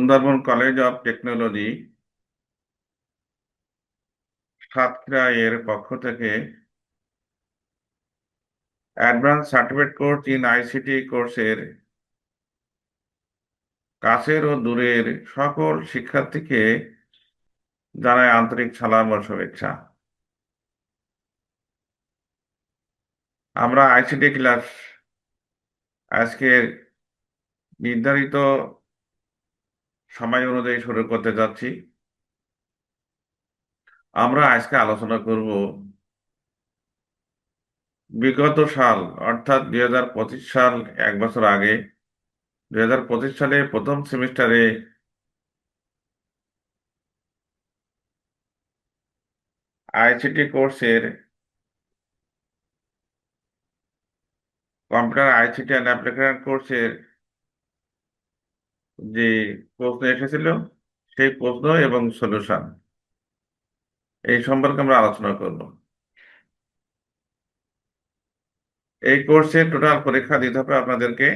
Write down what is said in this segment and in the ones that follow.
Sundarban college of technology Satkhira এর পক্ষ থেকে advance certificate course in ICT কোর্সের কাছের ও দূরের সকল শিক্ষার্থীকে জানাই আন্তরিক সালাম ও শুভেচ্ছা। আমরা আইসিটি ক্লাস আজকে নির্ধারিত সময় অনুযায়ী শুরু করতে যাচ্ছি। আমরা আজকে আলোচনা করব বিগত সাল অর্থাৎ 2025 সাল, এক বছর আগে 2025 সালে প্রথম সেমিস্টারে আইসিটি কোর্সের কম্পিউটার আইসিটি অ্যান্ড অ্যাপ্লিকেশন কোর্সের যে প্রশ্ন এসেছিল সেই প্রশ্ন এবং সলিউশন এই সম্পর্কে আমরা আলোচনা করব। এই কোর্সে টোটাল পরীক্ষা দিতে হবে আপনাদেরকে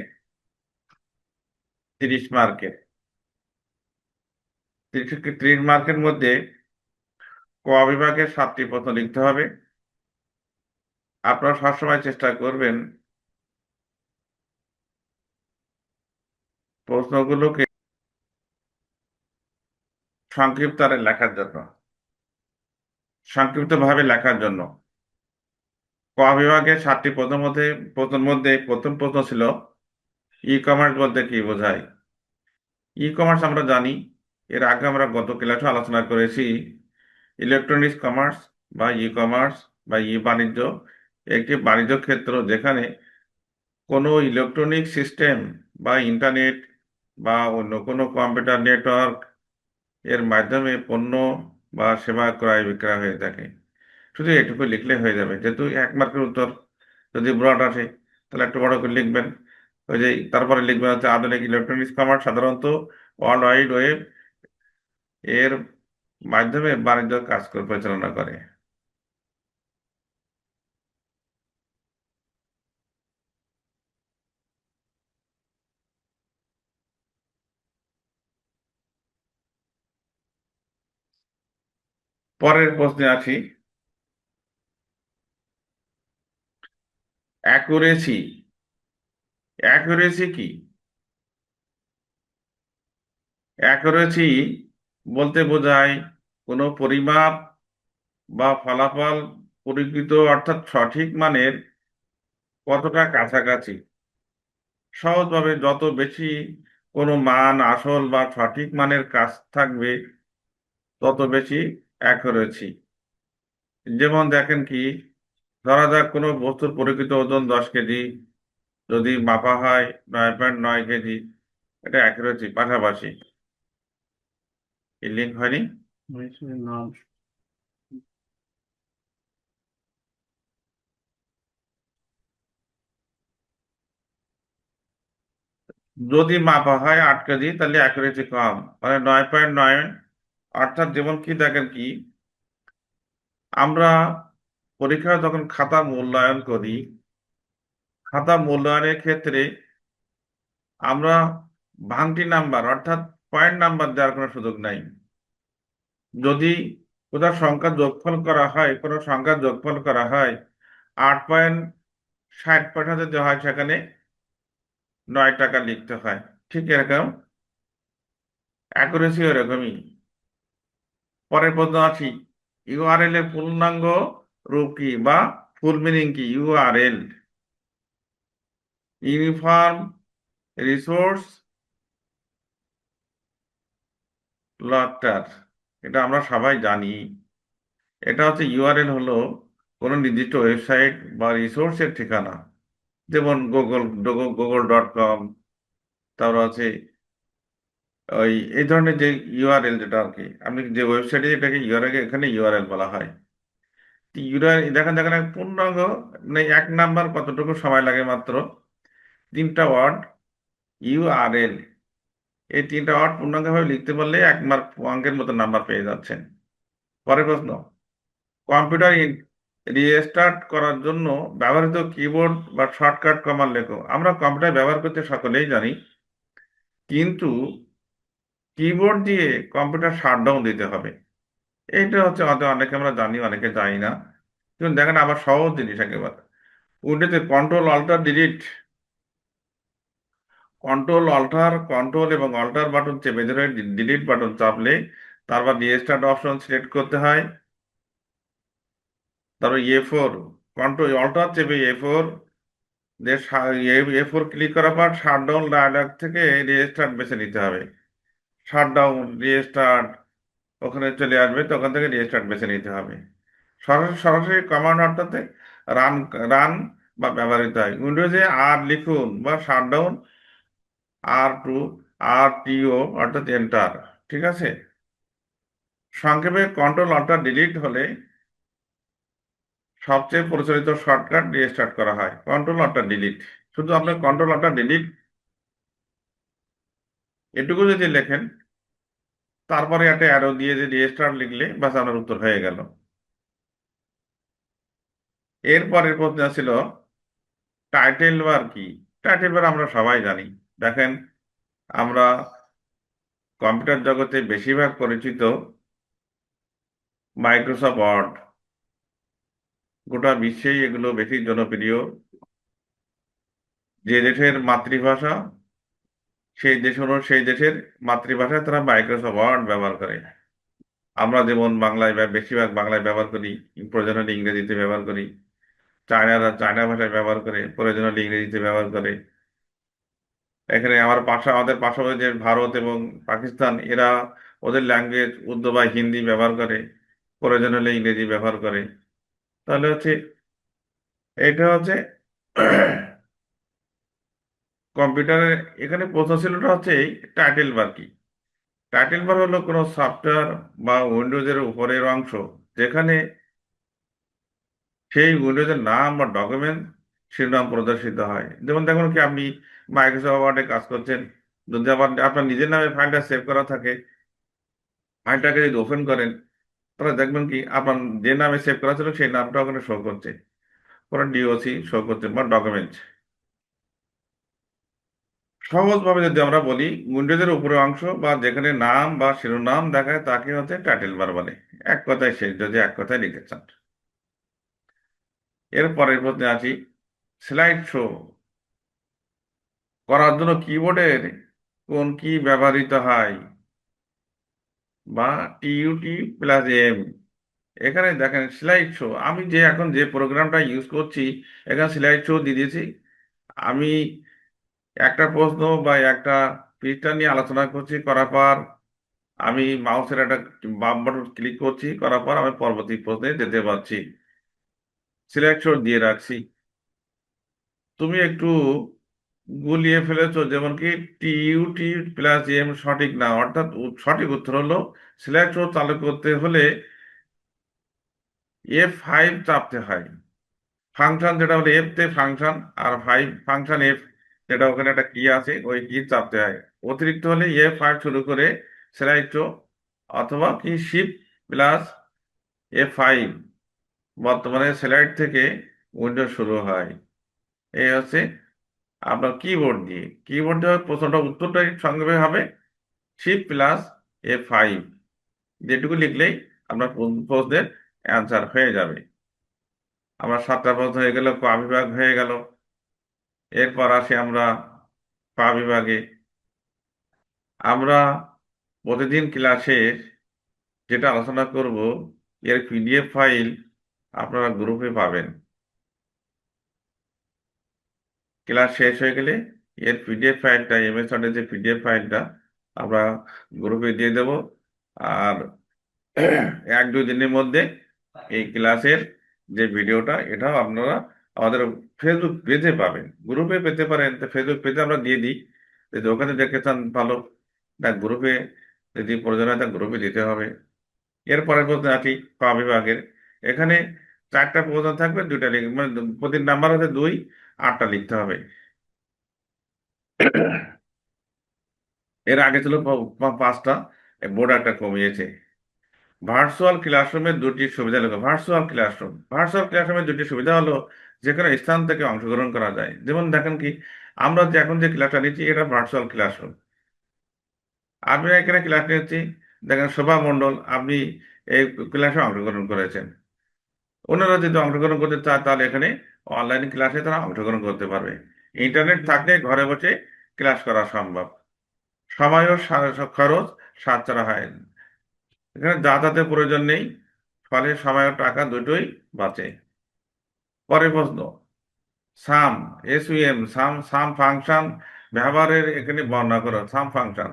30 মার্কের। 30 মার্কের মধ্যে ক বিভাগের 7টি প্রশ্ন লিখতে হবে। আপনারা সবসময় চেষ্টা করবেন প্রশ্নগুলোকে সংক্ষিপ্ত লেখার জন্য, সংক্ষিপ্তভাবে লেখার জন্য। ক বিভাগের 7টি প্রশ্নের মধ্যে প্রথম প্রশ্ন ছিল ই কমার্স বলতে কি বোঝায়। ই কমার্স আমরা জানি, এর আগে আমরা গত ক্লাসে আলোচনা করেছি। ইলেকট্রনিক্স কমার্স বা ই কমার্স বা ই বাণিজ্য একটি বাণিজ্য ক্ষেত্র যেখানে কোনো ইলেকট্রনিক সিস্টেম বা ইন্টারনেট বা অন্য কোনো কম্পিউটার নেটওয়ার্ক এর মাধ্যমে পণ্য বা সেবা ক্রয় বিক্রয় হয়ে থাকে। শুধু এটুকু লিখলে হয়ে যাবে, যেহেতু 1 মার্কের উত্তর। যদি ব্রড আসে তাহলে একটু বড় করে লিখবেন। ওই যে তারপরে লিখবেন হচ্ছে আধুনিক ইলেকট্রনিক্স কমার্স সাধারণত ওয়ার্ল্ড ওয়াইড ওয়েব এর মাধ্যমে বাণিজ্য কাজ পরিচালনা করে। পরের প্রশ্নে আসি। অ্যাকুরেসি। অ্যাকুরেসি কি? অ্যাকুরেসি বলতে বোঝায় কোনো পরিমাপ বা ফলাফল পরিকৃত অর্থাৎ সঠিক মানের কতটা কাছাকাছি। সহজভাবে যত বেশি কোনো মান আসল বা সঠিক মানের কাছ থাকবে তত বেশি অ্যাকুরেসি। যেমন দেখেন কি, ধরা যাক কোনো বস্তুর প্রকৃত ওজন 10 কেজি, যদি মাপা হয় 9.9 কেজি, এটা অ্যাকুরেসি পাশাপাশি। এই লিঙ্ক হয়নি। নাম যদি মাপা হয় 8 কেজি তাহলে অ্যাকুরেসি কম, মানে 9.9। অর্থাৎ যেমন কি দেখেন কি, আমরা পরীক্ষায় যখন খাতা মূল্যায়ন করি, খাতা মূল্যায়নের ক্ষেত্রে আমরা ভাঙতি নাম্বার অর্থাৎ পয়েন্ট নাম্বার দেওয়ার কোনো সুযোগ নাই। যদি কোথাও সংখ্যা যোগফল করা হয়, কোনো সংখ্যা যোগফল করা হয়, 8.60 যদি হয় সেখানে 9 টাকা লিখতে হয়। ঠিক এরকম অ্যাকুরেসি এরকমই। পরের প্রশ্ন আছি, ইউআরএল এর পূর্ণাঙ্গ রূপ কি বা ফুল মিনিং কি? ইউআরএল ইউনিফর্ম রিসোর্স লটার, এটা আমরা সবাই জানি। এটা হচ্ছে ইউআরএল হলো কোনো নির্দিষ্ট ওয়েবসাইট বা রিসোর্সের ঠিকানা, যেমন গুগল.com। তারপর আছে ওই এই ধরনের যে ইউআরএল, যেটা আর কি আপনি যে ওয়েবসাইটে এটাকে ইউআরএল, এখানে ইউআরএল বলা হয়। ইউআরএল দেখেন দেখেন পূর্ণাঙ্গ, মানে 1 নাম্বার কতটুকু সময় লাগে? মাত্র 3টা ওয়ার্ড ইউআরএল। এই 3টা ওয়ার্ড পূর্ণাঙ্গভাবে লিখতে পারলে 1 মার্ক অঙ্কের মতো নাম্বার পেয়ে যাচ্ছেন। পরের প্রশ্ন, কম্পিউটার রিস্টার্ট করার জন্য ব্যবহৃত কিবোর্ড বা শর্টকাট কমান্ড লেখো। আমরা কম্পিউটার ব্যবহার করতে সকলেই জানি, কিন্তু কিবোর্ড দিয়ে কম্পিউটার শাটডাউন দিতে হবে। এইটা হচ্ছে হয়তো অনেকে আমরা জানি, অনেকে জানি না। কিন্তু দেখেন আবার সহজ জিনিস একেবারে। উইন্ডোতে কন্ট্রোল এবং অল্টার বাটন চেপে ধরে ডিলিট বাটন চাপলে তারপর রিস্টার্ট অপশন সিলেক্ট করতে হয়। তারপর A4 কন্ট্রোল অল্টার চেপে A4 দিয়ে A4 ক্লিক করার পর শাটডাউন ডায়ালগ থেকে রিস্টার্ট বেছে নিতে হবে। শাটডাউন, রিস্টার্ট ওখানে চলে আসবে, তো ওখান থেকে রিস্টার্ট বেছে নিতে হবে। সরাসরি সরাসরি কমান্ড অর্থাৎ রান রান বা ব্যবহৃত হয়। উইন্ডোজে আর লিখুন বা শাটডাউন R2 RTO অর্থাৎ এন্টার। ঠিক আছে। সংক্ষেপে কন্ট্রোল অল্টার ডিলিট হলে সবচেয়ে প্রচলিত শর্টকাট রিস্টার্ট করা হয় কন্ট্রোল অল্টার ডিলিট। শুধু আপনি কন্ট্রোল অল্টার ডিলিট এটুকু যদি লেখেন, তারপরে একটা অ্যারো দিয়ে যে রিস্টার্ট লিখলে বাস আপনার উত্তর হয়ে গেল। এরপরের প্রশ্ন ছিল টাইটেল বার কি। টাইটেল বার আমরা সবাই জানি। দেখেন, আমরা কম্পিউটার জগতে বেশিরভাগ পরিচিত মাইক্রোসফট ওয়ার্ড। গোটা বিশ্বেই এগুলো বেশি জনপ্রিয়। যে দেশের মাতৃভাষা সেই দেশের মাতৃভাষায় তারা মাইক্রোসফট ওয়ার্ড ব্যবহার করে। আমরা যেমন বাংলায় বেশিরভাগ বাংলায় ব্যবহার করি, প্রয়োজন হলে ইংরেজিতে ব্যবহার করি। চায়নারা চায়না ভাষায় ব্যবহার করে, প্রয়োজন হলে ইংরেজিতে ব্যবহার করে। এখানে আমাদের পাশাপাশি যে ভারত এবং পাকিস্তান, এরা ওদের ল্যাঙ্গুয়েজ উর্দু বা হিন্দি ব্যবহার করে, প্রয়োজন হলে ইংরেজি ব্যবহার করে। তাহলে হচ্ছে এটা হচ্ছে কম্পিউটারের। এখানে প্রশ্ন ছিলটা হচ্ছে এই টাইটেল বার কি। টাইটেল বার হলো কোনো সফটওয়্যার বা উইন্ডোজের উপরের অংশ, যেখানে সেই উইন্ডোজের নাম বা ডকুমেন্ট শিরোনাম প্রদর্শিত হয়। যেমন দেখুন কি, আপনি মাইক্রোসফট ওয়ার্ডে কাজ করছেন, যদি আবার আপনার নিজের নামে ফাইলটা সেভ করা থাকে, ফাইলটাকে যদি ওপেন করেন, তাহলে দেখবেন কি আপনার যে নামে সেভ করা ছিল সেই নামটা ওখানে শো করছে, পরে ডিওসি শো করছে বা ডকুমেন্ট। সহজভাবে যদি আমরা বলি, উইন্ডোজের উপরে অংশ বা যেখানে নাম বা শিরোনাম দেখায় তাকে হচ্ছে টাইটেল বার বলে। এক কথায় শেষ, যদি এক কথায় লিখতে চান। এর পরের প্রশ্নে আছি, স্লাইড শো করার জন্য কিবোর্ডের কোন কি ব্যবহৃত হয়, বা TUT+M। এখানে দেখেন স্লাইড শো, আমি এখন যে প্রোগ্রামটা ইউজ করছি, এখানে স্লাইড শো দিয়ে দিয়েছি। আমি একটা প্রশ্ন বা একটা পৃষ্ঠা নিয়ে আলোচনা করছি, করার পর আমি মাউসের একটা বাম বাটন ক্লিক করছি, করার পর আমি পরবর্তী প্রশ্নে যেতে পারছি। সিলেক্ট শট দিয়ে রাখছি। তুমি একটু গুলিয়ে ফেলেছো, যেমন কি TUT+M সঠিক না, অর্থাৎ সঠিক উত্তর হলো সিলেক্ট শট চালু করতে হলে F5 চাপতে হয়। ফাংশন যেটা হলো এফ তে ফাংশন, আর ফাইভ ফাংশন এফ, যেটা ওখানে একটা কি আছে ওই কি চাপতে হয়। অতিরিক্ত হলে F5 শুরু করে সিলেক্ট, অথবা কি Shift+F5। বর্তমানে স্লাইড থেকে উইন্ডোজ শুরু হয়। এই হচ্ছে আপনার কিবোর্ড দিয়ে প্রশ্নটা উত্তরটাই সঙ্গে হবে Shift+F5। যেটুকু লিখলেই আপনার প্রশ্নের অ্যান্সার হয়ে যাবে। আমার 7টা প্রশ্ন হয়ে গেল, ক বিভাগ হয়ে গেল। এরপর আসি আমরা পা বিভাগে। আমরা প্রতিদিন ক্লাসে যেটা আলোচনা করব, এর PDF ফাইল আপনারা গ্রুপে পাবেন। ক্লাস শেষ হয়ে গেলে এর PDF ফাইলটা, MS ওয়ার্ডের যে PDF ফাইলটা আমরা গ্রুপে দিয়ে দেব। আর 1-2 দিনের মধ্যে এই ক্লাসের যে ভিডিওটা, এটাও আপনারা আমাদের ফেসবুক পেজে পাবেন। গ্রুপে পেতে পারেন, তো ফেসবুক পেজে আমরা দিয়ে দিই। যদি ওখানে দেখতে চান ভালো, না গ্রুপে যদি প্রয়োজন হয় তা গ্রুপে দিতে হবে। এরপরের প্রশ্ন আছি ক বিভাগের। এখানে 4টা প্রশ্ন থাকবে, 2টা লিখ, মানে প্রতি নাম্বার হচ্ছে 2, 8টা লিখতে হবে। এর আগে ছিল 5টা, বোর্ড একটা কমিয়েছে। ভার্চুয়াল ক্লাসরুমের 2টি সুবিধা লেখো। ভার্চুয়াল ক্লাসরুমের 2টি সুবিধা হলো যে কোনো স্থান থেকে অংশগ্রহণ করা যায়। যেমন দেখেন কি, আমরা যে এখন যে ক্লাসটা নিচ্ছি এটা ভার্চুয়াল ক্লাসরুম। আমি এখানে ক্লাস নিচ্ছি, দেখেন শোভা মণ্ডল, আপনি এই ক্লাসে অংশগ্রহণ করেছেন। অন্যরা যদি অংশগ্রহণ করতে চায় তাহলে এখানে অনলাইন ক্লাসে তারা অংশগ্রহণ করতে পারবে। ইন্টারনেট থাকলে ঘরে বসে ক্লাস করা সম্ভব। সময় ও খরচ সাশ্রয় হয়, এখানে যাতায়াতের প্রয়োজন নেই, ফলে সময় ও টাকা দুটোই বাঁচে। পরের প্রশ্ন, সাম, এসইউএম, সাম সাম ফাংশন ব্যবহারের এখানে বর্ণনা করো। সাম ফাংশন,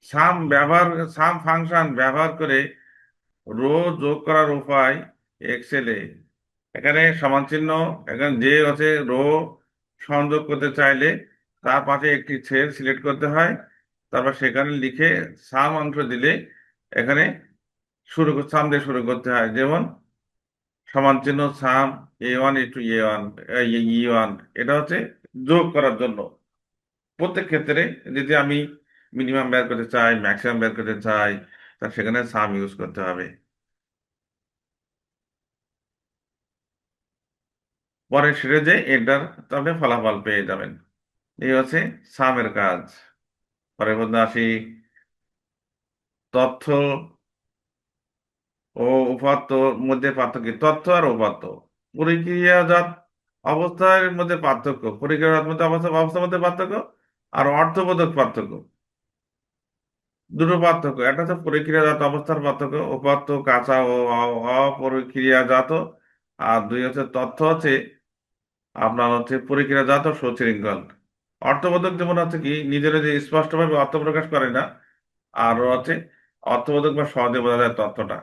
সাম ব্যবহার, সাম ফাংশন ব্যবহার করে রো যোগ করার উপায় এক্সেলে। এখানে সমান চিহ্ন, এখানে যে আছে রো সংযোগ করতে চাইলে তার পাশে একটি সেল সিলেক্ট করতে হয়, তারপর সেখানে লিখে সাম অংশ দিলে এখানে সাম দিয়ে শুরু করতে হয়। যেমন সমান চিহ্ন সাম A1 ইন্টু A1, E1, এটা হচ্ছে যোগ করার জন্য। প্রত্যেক ক্ষেত্রে যদি আমি মিনিমাম বের করতে চাই, ম্যাক্সিমাম বের করতে চাই, তা সেখানে সাম ইউজ করতে হবে। পরে সেটা যে এন্টার, তাহলে ফলাফল পেয়ে যাবেন। এই হচ্ছে সামের কাজ। পরে বলতে আসি, তথ্য ও উপাত্তর মধ্যে পার্থক্য কি? তথ্য আর উপাত্ত, প্রক্রিয়াজাত অবস্থার মধ্যে পার্থক্য, প্রক্রিয়াজাত মধ্যে অবস্থার মধ্যে পার্থক্য, আর অর্থবোধক পার্থক্য। দুটো পার্থক্য, একটা হচ্ছে প্রক্রিয়াজাত অবস্থার পার্থক্য, উপাত্ত কাঁচা ও অপ্রক্রিয়াজাত। আর দুই হচ্ছে তথ্য হচ্ছে আপনার হচ্ছে প্রক্রিয়াজাত ও সুশৃঙ্খল। অর্থবোধক যেমন হচ্ছে কি নিজেরা যে স্পষ্টভাবে অর্থ প্রকাশ করে না, আর হচ্ছে অর্থবোধক বা সহজে বোঝা যায় তথ্যটা।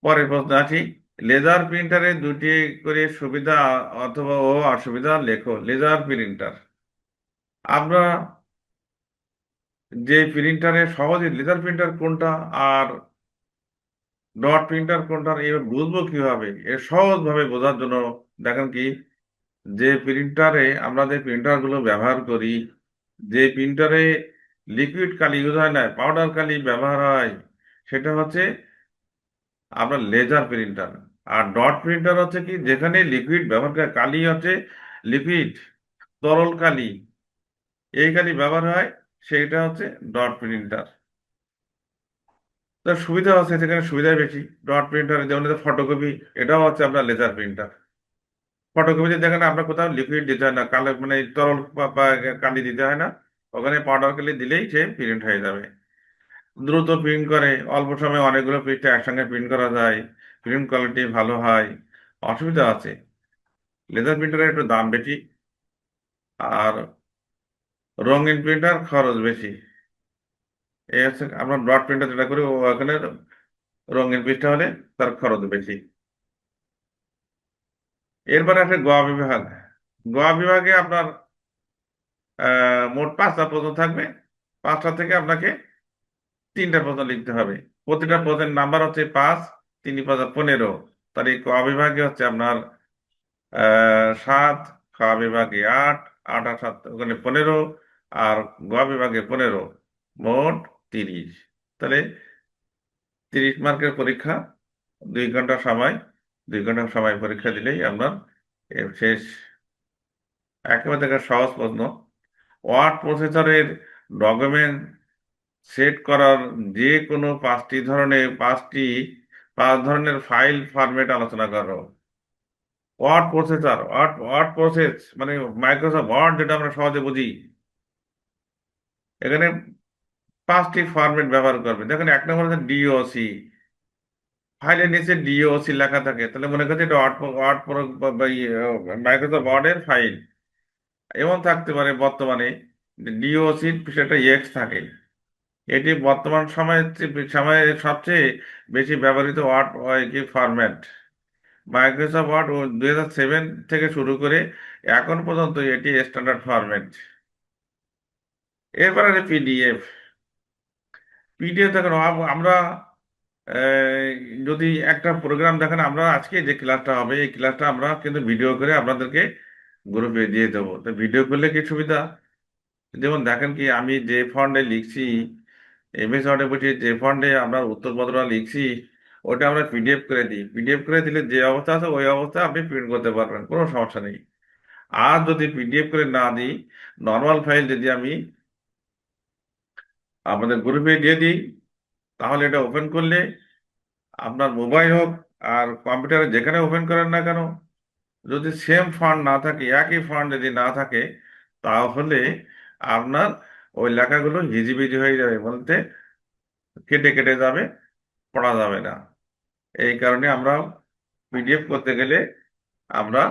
পরের প্রশ্ন আছি, লেজার প্রিন্টারে দুটি করে সুবিধা অথবা ও অসুবিধা লেখো। লেজার প্রিন্টার, আমরা যে প্রিন্টারে সহজে, লেজার প্রিন্টার কোনটা আর ডট প্রিন্টার কোনটা, এবার বুঝবো কিভাবে? এর সহজ ভাবে বোঝার জন্য দেখেন কি, যে প্রিন্টারে আমরা যে প্রিন্টার গুলো ব্যবহার করি, যে প্রিন্টারে লিকুইড কালি ইউজ হয় না, পাউডার কালি ব্যবহার হয়, সেটা হচ্ছে আপনার লেজার প্রিন্টার। আর ডট প্রিন্টার হচ্ছে কি, যেখানে লিকুইড ব্যবহার করে, কালি হচ্ছে লিকুইড, তরল কালি, এই কালি ব্যবহার হয়, সেইটা হচ্ছে ডট প্রিন্টার। তার সুবিধা আছে, সেখানে সুবিধা বেশি। ডট প্রিন্টার যেমন ফটোকপি, এটাও হচ্ছে আপনার লেজার প্রিন্টার। ফটোকপিতে দেখেন আপনার কোথাও লিকুইড দিতে হয় না, কালো মানে তরল বা কালি দিতে হয় না, ওখানে পাউডার কালি দিলেই সে প্রিন্ট হয়ে যাবে। দ্রুত প্রিন্ট করে, অল্প সময়ে অনেকগুলো পৃষ্ঠা একসঙ্গে প্রিন্ট করা যায়, প্রিন্ট কোয়ালিটি ভালো হয়। অসুবিধা আছে, লেজার প্রিন্টারের একটু দাম বেশি, আর রঙিন প্রিন্টার খরচ বেশি। এই হচ্ছে আমরা ডট প্রিন্টার যেটা করি, ওখানে রঙিন পৃষ্ঠা হলে তার খরচ বেশি। এরপরে আছে গ বিভাগ। গ বিভাগে আপনার মোট 5টা প্রশ্ন থাকবে। 5টা থেকে আপনাকে 3টা প্রশ্ন লিখতে হবে। প্রতিটা প্রশ্নের নাম্বার হচ্ছে 5, 3 × 5 = 15। তাহলে ক বিভাগে হচ্ছে আপনার 7, খ বিভাগে 8, 8 আর 7 ওখানে 15, আর গ বিভাগে 15, মোট 30। তাহলে 30 মার্কের পরীক্ষা, 2 ঘন্টা সময়, 2 ঘন্টা সময় পরীক্ষা দিলেই আপনার শেষ। একেবারে থেকে সহজ প্রশ্ন, ওয়ার্ড প্রসেসরের ডকুমেন্ট সেট করার যে কোনো 5 ধরনের ফাইল ফরম্যাট আলোচনা করো। ওয়ার্ড প্রসেসর, ওয়ার্ড প্রসেস মানে মাইক্রোসফট ওয়ার্ড, যেটা আমরা সহজে বুঝি। এখানে 5টি ফরম্যাট ব্যবহার করবে। দেখেন 1 নম্বর হচ্ছে ডিওসি, ফাইলের নিচে ডিওসি লেখা থাকে, তাহলে মনে করছে এটা ওয়ার্ড ওয়ার্ড মাইক্রোসফট ওয়ার্ডের ফাইল। এমন থাকতে পারে বর্তমানে ডিওসির সেটা এক্স থাকে। এটি বর্তমান সময়ে সবচেয়ে বেশি ব্যবহৃত ওয়ার্ড কি ফরম্যাট। মাইক্রোসফট ওয়ার্ড 2007 থেকে শুরু করে এখন পর্যন্ত এটি স্ট্যান্ডার্ড ফরম্যাট। এরপরে আছে পিডিএফ। পিডিএফ দেখেন, আমরা আহ, যদি একটা প্রোগ্রাম দেখেন, আমরা আজকে যে ক্লাসটা হবে এই ক্লাসটা আমরা কিন্তু ভিডিও করে আপনাদেরকে গ্রুপে দিয়ে দেবো। তো ভিডিও করলে কি সুবিধা, যেমন দেখেন কি আমি যে ফন্টে লিখছি, এমএস ওয়ার্ডে বসে যে ফন্টে আমরা উত্তরপত্র লিখছি, ওটা আমরা পিডিএফ করে দিই। পিডিএফ করে দিলে যে অবস্থা আছে ওই অবস্থায় আপনি প্রিন্ট করতে পারবেন, কোনো সমস্যা নেই। আর যদি পিডিএফ করে না দিই, নর্মাল ফাইল যদি আমি আমাদের গ্রুপে দিয়ে দিই, তাহলে এটা ওপেন করলে আপনার মোবাইল হোক আর কম্পিউটারে যেখানে ওপেন করেন না কেন, যদি সেম ফন্ট না থাকে, একই ফন্ট যদি না থাকে, তাহলে আপনার ওই লেখাগুলো হিজিবিজি হয়ে যাবে, বলতে কেটে কেটে যাবে, পড়া যাবে না। এই কারণে আমরা পিডিএফ করতে গেলে আমরা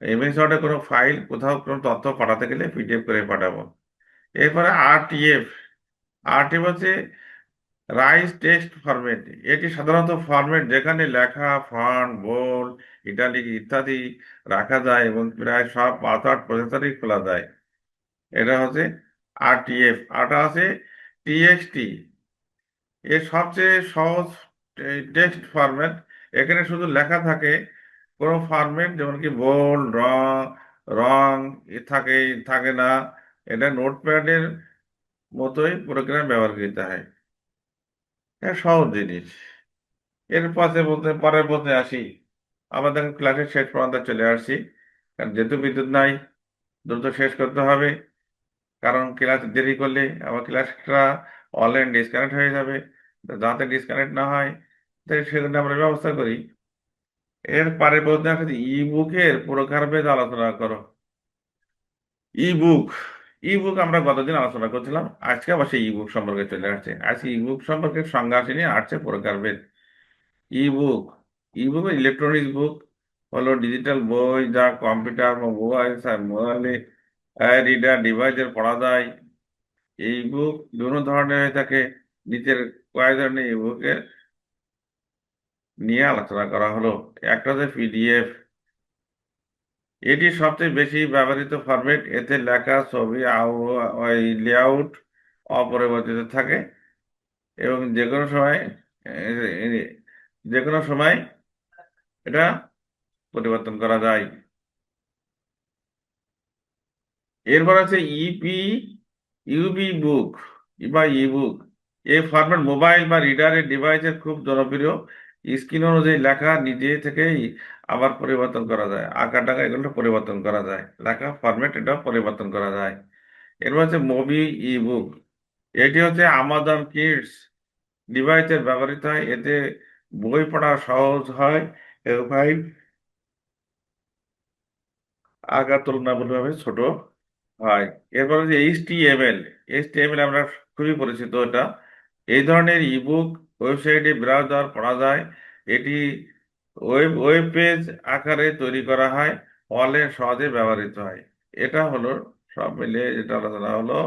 এমএস ওয়ার্ডে কোনো ফাইল, কোথাও কোনো তথ্য পাঠাতে গেলে পিডিএফ করে পাঠাবো। এরপরে আরটিএফ। আরটিএফ হচ্ছে রাইস টেক্সট ফরম্যাট। এটি সাধারণত ফরম্যাট যেখানে লেখা, ফন্ট, বোল্ড, ইটালিক ইত্যাদি রাখা যায় এবং প্রায় সব পাসওয়ার্ড প্রসেসরই খোলা যায়। এটা হচ্ছে আরটিএফ। আরটা আছে টিএক্সটি। এর সবচেয়ে সহজ টেক্সট ফরম্যাট। এখানে শুধু লেখা থাকে, কোনো ফরম্যাট যেমন কি বোল্ড, রং রং থাকে থাকে না। এটা নোটপ্যাডের মতোই প্রোগ্রাম ব্যবহৃত হয়। এটা সহজ জিনিস। এর পাশে বলতে পরের বলতে আসি, আমাদের ক্লাসের শেষ পর্যন্ত চলে আসছি। কারণ যেহেতু বিদ্যুৎ নাই, দ্রুত শেষ করতে হবে। কারণ ক্লাস দেরি করলে আমার ক্লাসটা অনলাইন ডিসকানেক্ট হয়ে যাবে। তো যাতে ডিসকানেক্ট না হয়, তাই সেজন্য আমরা ব্যবস্থা করি। এর পরে বলতে আসি ই বুকের প্রকারভেদ আলোচনা করো। ই বুক। ই বুক আমরা গতদিন আলোচনা করছিলাম, আজকে আবার সেই ই বুক সম্পর্কে চলে আসছে। আজকে ই বুক সম্পর্কে সংজ্ঞা আসেনি, আসছে প্রকারভেদ। ই বুক। ই বুক ইলেকট্রনিক বুক হলো ডিজিটাল বই যা কম্পিউটার বা মোবাইলে রিডার ডিভাইসে পড়া যায়। এই বুক বিভিন্ন ধরনের হয়ে থাকে। নিচের কয়েক ধরনের ই বুকের নিয়ে আলোচনা করা হলো। একটা হচ্ছে পিডিএফ। এটি সবচেয়ে বেশি ব্যবহৃত ফরম্যাট। এতে লেখা, ছবি, লেআউট অপরিবর্তিত থাকে এবং যে কোনো সময় এটা পরিবর্তন করা যায়। এরপর আছে ইউবি বুক বা ই বুক। এই ফরম্যাট মোবাইল বা রিডারের ডিভাইসের খুব জনপ্রিয়। স্ক্রিন অনুযায়ী লেখা নিজে থেকেই আবার পরিবর্তন করা যায়, আঁকা টাকা এগুলো পরিবর্তন করা যায়, লেখা ফরম্যাট এটা পরিবর্তন করা যায়। এরপর হচ্ছে মুভি ই বুক। এটি হচ্ছে আমাজন কিডস ডিভাইসে ব্যবহৃত হয়। এতে বই পড়া সহজ হয় এবং ফাইল আঁকা তুলনামূলকভাবে ছোট হয়। এরপর হচ্ছে এইচটিএমএল। এইচটিএমএল আমরা খুবই পরিচিত এটা। এই ধরনের ইবুক ওয়েবসাইটে ব্রাউজার পড়া যায়। এটি ওয়েব পেজ আকারে তৈরি করা হয়, অনলাইন সহজে ব্যবহৃত হয়। এটা হলো সব মিলিয়ে যেটা আলোচনা হলো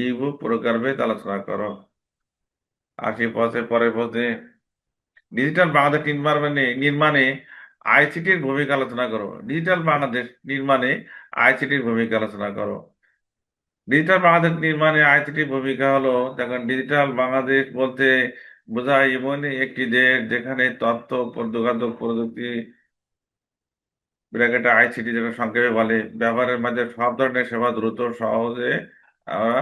ইবুক প্রকারভেদ আলোচনা করো। পরের পথে ডিজিটাল বাংলাদেশ নির্মাণে আইসিটির ভূমিকা আলোচনা করো। ডিজিটাল বাংলাদেশ নির্মাণে আইসিটির ভূমিকা আলোচনা করো। ডিজিটাল বাংলাদেশ নির্মাণে আইসিটির ভূমিকা হলো, দেখেন ডিজিটাল বাংলাদেশ বলতে বোঝায় এমন একটি দেশ যেখানে তথ্য যোগাযোগ প্রযুক্তি, ব্র্যাকেটে আইসিটি যেটা সংক্ষেপে বলে, ব্যবহারের মাঝে সব ধরনের সেবা দ্রুত সহজে আমরা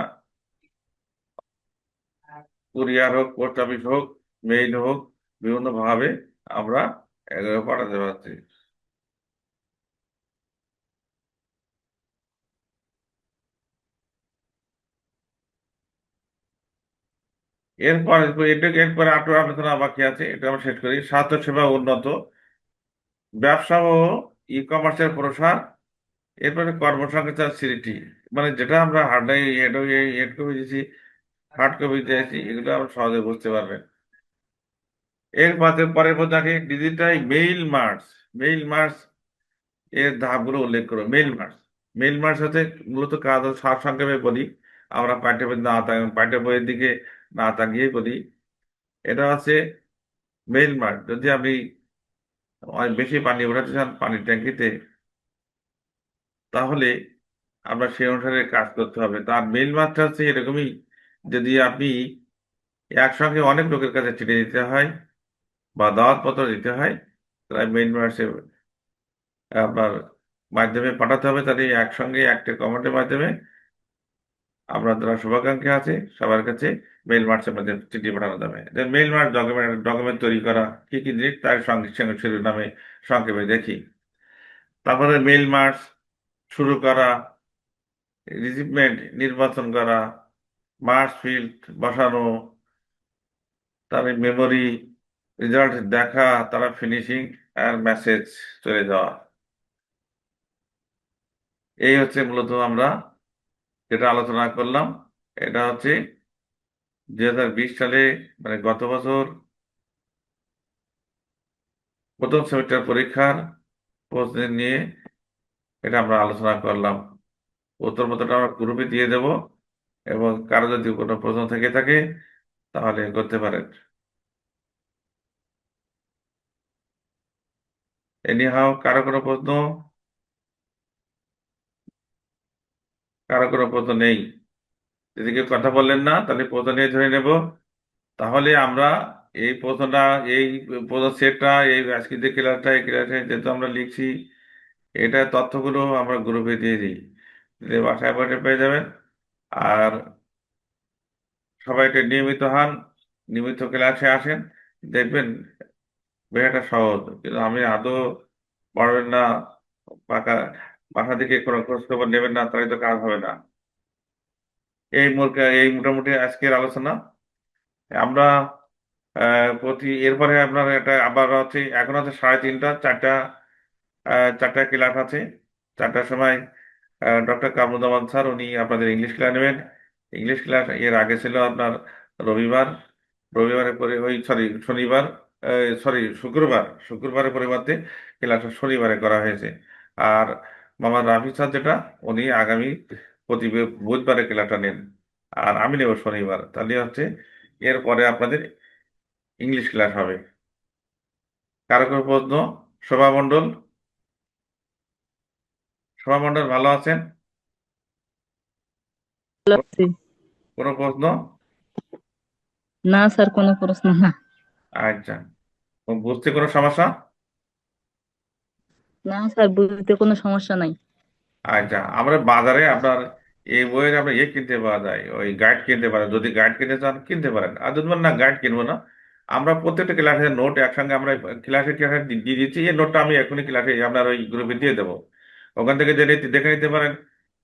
কুরিয়ার হোক, পোস্ট অফিস হোক, মেইল হোক, বিভিন্ন ভাবে আমরা এগুলো পাঠাতে পারছি। এরপর এরপরে আরো আলোচনা বাকি আছে, এটা আমরা শেষ করি। স্বাস্থ্য সেবা উন্নত, ব্যবসা ও ই কমার্সের প্রসার। এরপরে কর্মসংস্থান সৃষ্টি, মানে যেটা আমরা হেড কপি দিয়েছি, হার্ড কপি দিয়েছি, এগুলো আমরা সহজে বুঝতে পারবেন। এর পরের পথে আছে ডিজিটাল মেইল মার্স এর ধাপগুলো উল্লেখ করো। মেইল মার্স হচ্ছে মূলত কাজ ও সারসংক্ষেপে বলি, আমরা পাঠ্য বইয়ের দিকে না তাকিয়ে বলি। এটা হচ্ছে মেইল মার্স। যদি আপনি অনেক বেশি পানি ওঠাতে চান পানির ট্যাঙ্কিতে, তাহলে আমরা সেই অনুসারে কাজ করতে হবে। তার মেইল মাত্রা হচ্ছে এরকমই, যদি আপনি একসঙ্গে অনেক লোকের কাছে চিঠি দিতে হয় বা দাওয়াতপত্র দিতে হয়, তাহলে মেইল মার্সে আপনার মাধ্যমে পাঠাতে হবে। তাহলে একসঙ্গে একটা কমেন্টের মাধ্যমে আপনার যারা শুভাকাঙ্ক্ষী আছে সবার কাছে মেইল মার্চের মধ্যে চিঠি পাঠানো যাবে। মেইল মার্চ ডকুমেন্ট ডকুমেন্ট তৈরি করা, কি কি জিনিস তার সঙ্গে সঙ্গে শিরোনামে সংক্ষেপে দেখি। তারপরে মেইল মার্কস শুরু করা, রিসিভমেন্ট নির্বাচন করা, মার্কস ফিল্ড বসানো, তারপরে মেমোরি, রেজাল্ট দেখা, তারা ফিনিশিং আর মেসেজ চলে যাওয়া। এই হচ্ছে মূলত আমরা যেটা আলোচনা করলাম। এটা হচ্ছে 2020 সালে, মানে গত বছর প্রথম সেমিস্টার পরীক্ষার প্রশ্ন নিয়ে এটা আমরা আলোচনা করলাম। উত্তরপত্রটা আমরা গ্রুপে দিয়ে দেব, এবং কারো যদি কোনো প্রশ্ন থেকে থাকে তাহলে করতে পারেন। এনিহাও, কারো কোনো প্রশ্ন? কারো কোনো প্রশ্ন নেই? যদি কেউ কথা বললেন না, তাহলে প্রশ্ন নিয়ে ধরে নেব। তাহলে আমরা এই প্রশ্নটা, এই প্রশ্ন সেটটা, এই আজকে যে ক্লাসটা, এই ক্লাসে যেহেতু আমরা লিখছি, এটা তথ্যগুলো আমরা গ্রুপে দিয়ে দিই, দিলে বাসায় বসে পেয়ে যাবেন। আর সবাই এটা নিয়মিত হন, নিয়মিত ক্লাসে আসেন, দেখবেন বিষয়টা সহজ। কিন্তু আমি আদৌ পড়বেন না, বাসা বাসা থেকে কোনো খোঁজ খবর নেবেন না, তাহলে তো কাজ হবে না। এই মোটামুটি আজকের আলোচনা। আমরা এরপরে আপনার একটা আবার হচ্ছে, এখন হচ্ছে 3:30, চারটা ক্লাস আছে। 4টার সময় ডক্টর কামরুজ্জামান স্যার, উনি আপনাদের ইংলিশ ক্লাস নেবেন। ইংলিশ ক্লাস এর আগে ছিল আপনার রবিবার, রবিবারের পরে ওই সরি শনিবার, শুক্রবারের পরিবর্তে ক্লাসটা শনিবারে করা হয়েছে। আর মামা রাফি স্যার যেটা, উনি আগামী প্রতি বুধবারে ক্লাসটা নেন, আর আমি নেব শনিবার। তাহলে হচ্ছে এরপরে আপনাদের ইংলিশ ক্লাস হবে। কারো কোনো প্রশ্ন? শোভা মণ্ডল, শোভা মণ্ডল ভালো আছেন? ভালো আছি। কোনো প্রশ্ন? না স্যার, কোনো প্রশ্ন না। আচ্ছা, বুঝতে কোনো সমস্যা? না স্যার, বুঝতে কোনো সমস্যা নাই। আচ্ছা, আমরা বাজারে আপনার এই বইয়ের আপনার কিনতে পাওয়া যায়, ওই গাইড কিনতে পারেন। যদি গাইড কিনতে চান কিনতে পারেন, আর যদি বলেন না গাইড কিনবো না, আমরা প্রত্যেকটা ক্লাসের নোট একসঙ্গে আমরা ক্লাসে ক্লাসে দিয়ে দিচ্ছি। এই নোটটা আমি এখনই ক্লাসে আপনার ওই গ্রুপে দিয়ে দেবো, ওখান থেকে দেখে নিতে পারেন।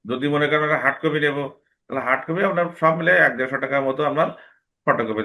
যদি মনে করেন হার্ড কপি নেবো, তাহলে হার্ড কপি আপনার সব মিলে 150 টাকার মতো আপনার ফটোকপি